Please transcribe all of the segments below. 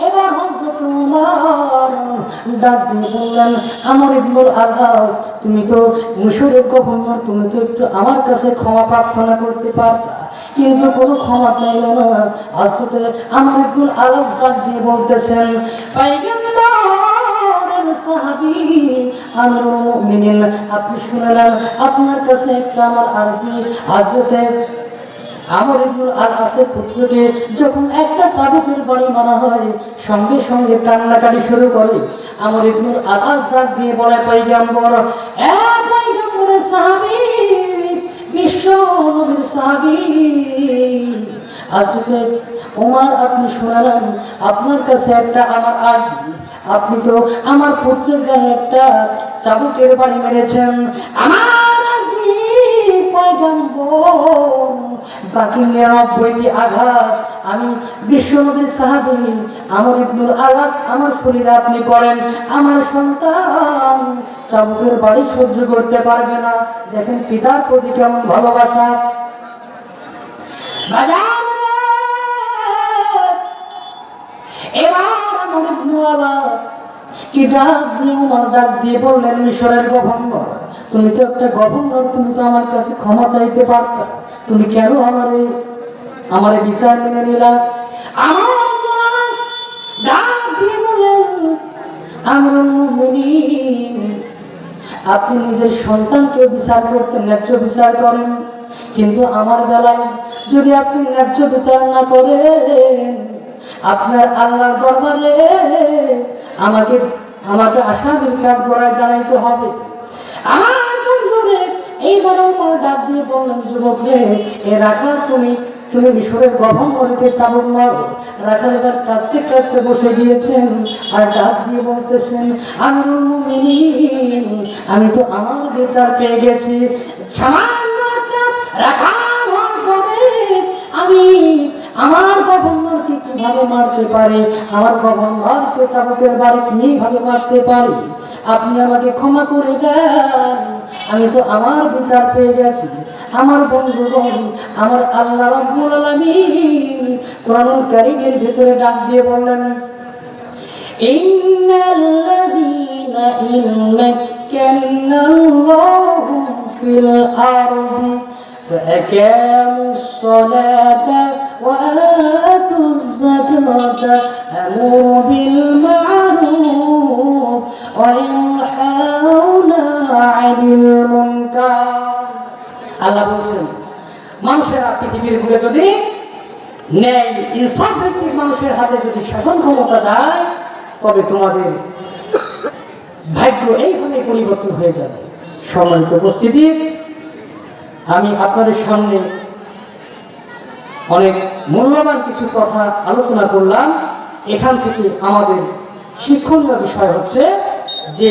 এবার হযরত ওমর ডাক দিয়ে বললেন, আমর ইবনুল আস, তুমি তো মিশরের গভর্নর, তুমি তো একটু আমার কাছে ক্ষমা প্রার্থনা করতে পারতা, কিন্তু কোনো ক্ষমা চাইলে না। হযরত আমর ইবনুল আস ডাক দিয়ে বলতেছেন, পয়গম্বরের সাহাবী আমিরুল মুমিনিন, আপনি শুনলেন, আপনার কাছে একটা আমার আরজি। হযরতে আমর ইবনুল আসের পুত্রকে যখন একটা চাবুকের বাড়ি মারা হয়, সঙ্গে সঙ্গে কান্নাকাটি শুরু করে। আমর ইবনুল আস ডাক দিয়ে বলে, পয়গম্বর, পয়গম্বরের সাহাবী, বিশ্ব নবীর সাহাবী হযরতে ওমর, আপনি শুনালেন, আপনার কাছে একটা আমার আরজি। আপনি তো আমার পুত্রের গায়ে একটা চাবুকের বাড়ি মেরেছেন, আমার আরজি পয়গম্বর, বাকি ৯৯টি আঘাত আমি বিশ্বনবীর সাহাবী আমর ইবনুল আস আমার শরীরে আপনি করেন, আমার সন্তান চাবুকের বাড়ি সহ্য করতে পারবে না। দেখেন পিতার প্রতি কেমন ভালোবাসা। এবার আমর ইবনুল আস কি ডাক দিয়ে ওমর ডাক দিয়ে বললেন, মিশরের গভর্নর, তুমি তো একটা গভর্নর, তুমি তো আমার কাছে ক্ষমা চাইতে পারতা, তুমি কেন আমারে বিচার মেনে নিলা? ডাক দিয়ে বললেন, আমিরুল মুমিনিন, আপনি নিজের সন্তানকে বিচার করতে ন্যায্য বিচার করেন, কিন্তু আমার বেলায় যদি আপনি ন্যায্য বিচার না করেন, আপনার আল্লাহর দরবারে আমাকে আসামির কাঠ গড়ায় জানাইতে হবে। আমার বন্ধুরে এইবার ওমর ডাক দিয়ে বললেন, যুবক রে, এ রাখাল, তুমি মিশরের গভর্নরকে চাবুক মারো। রাখাল এবার কাঁদতে কাঁদতে বসে গিয়েছেন আর ডাক দিয়ে বলতেছেন, আমিরুল মুমিনিন, আমি তো আমার বিচার পেয়ে গেছি। সামান্য একটা রাখাল হওয়ার পরে আমি আমার গভর্নরকে কিভাবে মারতে পারি, আমার গভর্নরকে চাবুকের বাড়ি কিভাবে মারতে পারি? আপনি আমাকে ক্ষমা করে দেন, আমি তো আমার বিচার পেয়ে গেছি। আমার বন্ধুগণ, আমার আল্লাহ রাব্বুল আলামিন কোরআনুল কারীমের ভিতরে ডাক দিয়ে বললেন, ইন্নাল্লাযীনা ইম্মাক্কানাল্লাহু ফিল আরদি ফাআকামুস সালাতা وآتوا الزكاة أمروا بالمعروف وينهون عن المنكر। আল্লাহ বলছেন, মানুষেরা পৃথিবীর বুকে যদি ন্যায় ইনসাফ ভিত্তিক মানুষের হাতে যদি শাসন ক্ষমতা যায়, তবে তোমাদের ভাগ্য এইভাবে পরিবর্তন হয়ে যাবে। সম্মানিত উপস্থিতি, আমি আপনাদের সামনে অনেক মূল্যবান কিছু কথা আলোচনা করলাম। এখান থেকে আমাদের শিক্ষণীয় বিষয় হচ্ছে যে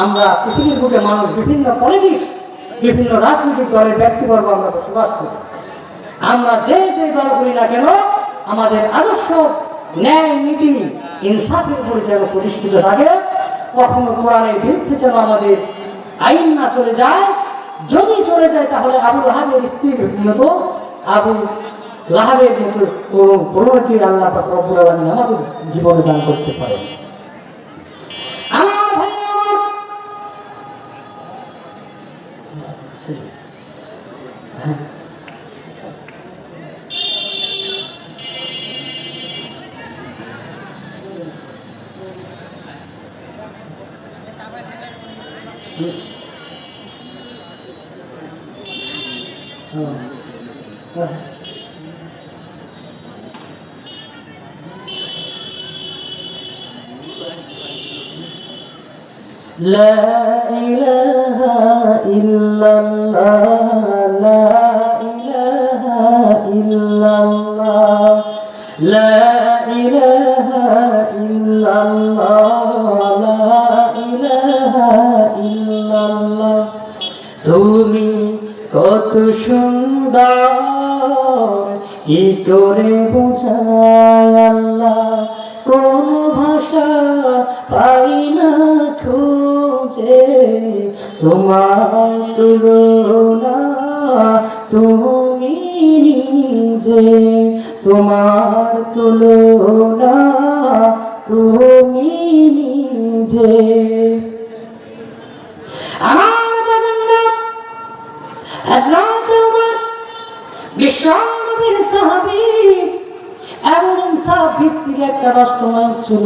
আমরা পৃথিবীর বুকে মানুষ, বিভিন্ন পলিটিক্স, বিভিন্ন রাজনৈতিক দলের ব্যক্তিবর্গ আমরা বসবাস করি। আমরা যে দল করি না কেন, আমাদের আদর্শ ন্যায় নীতি ইনসাফের উপরে যেন প্রতিষ্ঠিত থাকে, কখনো কোরআনের বিরুদ্ধে যেন আমাদের আইন না চলে যায়। যদি চলে যায় তাহলে আবু লাহাবের স্ত্রীর মতো, আবু লাহাবের মতো কোনো পরিণতি আল্লাহ পাক রব্বুল আলামিন আমাদের জীবনে দান করতে পারেন। আমার ভাই, لا إله إلا الله لا إله إلا الله لا إله إلا الله لا إله إلا الله তুমি কত সুন্দর, কি করে বোঝায় আল্লাহ, কোন ভাষা পাই না খুঁজে তোমার তুলনা, তুমি নিজে তোমার তুলনা তুমি নিজে। আমার বাজানরা হযরত ওমর বিশ্ব নবীর সাহাবী, এমন ইনসাফ ভিত্তিক একটা রাষ্ট্রনায়ক ছিল।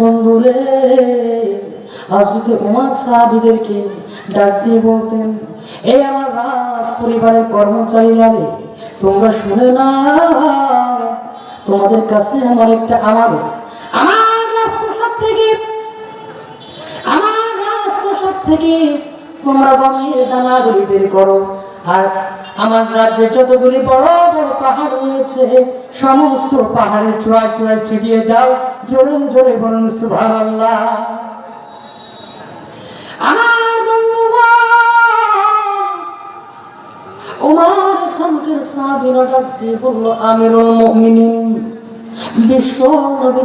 বন্ধুরে, হযরত ওমর সাহাবীদেরকে ডাক দিয়ে বলতেন, এই আমার রাজ পরিবারের কর্মচারীরা রে, তোমরা শুনে না, তোমাদের কাছে আমার একটা আমার রাজপ্রাসাদ থেকে তোমরা গমের দানাগুলি বের করো, আর আমার রাজ্যে যতগুলি বড় বড় পাহাড় রয়েছে সমস্ত পাহাড়ের চূড়ায় চূড়ায় ছিটিয়ে যাও। জোরে জোরে বলুন সুবহানাল্লাহ। আমার বন্ধুগণ, ওমর ফারুকের সাহাবীরা ডাক দিয়ে বলল, আমিরুল মুমিনিন, বিশ্ব নবীর